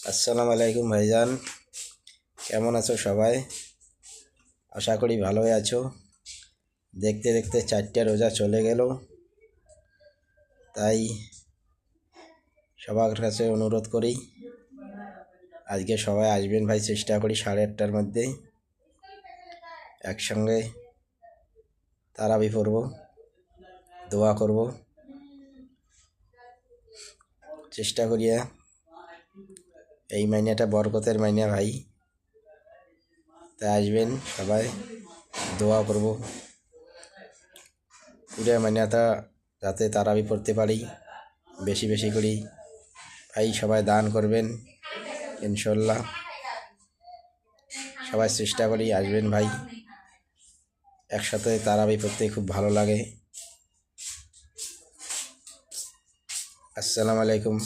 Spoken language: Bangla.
আসসালামু আলাইকুম ভাইজান, কেমন আছো সবাই? আশা করি ভালোই আছো। দেখতে দেখতে 4টা রোজা চলে গেল, তাই সবার কাছে অনুরোধ করি আজকে সবাই আসবেন ভাই। চেষ্টা করি 8:30টার মধ্যে একসঙ্গে তারাবি পড়ব, দোয়া করব। চেষ্টা করিয়া এই মাইনাটা বরকতের মাইনা ভাই, তাই আসবেন সবাই, দোয়া করব পুরো মাইনাটা যাতে তারাবি পড়তে পারি বেশি বেশি করি। ভাই সবাই দান করবেন ইনশাল্লাহ। সবাই চেষ্টা করি আসবেন ভাই, একসাথে তারাবি পড়তে খুব ভালো লাগে। আসসালামু আলাইকুম।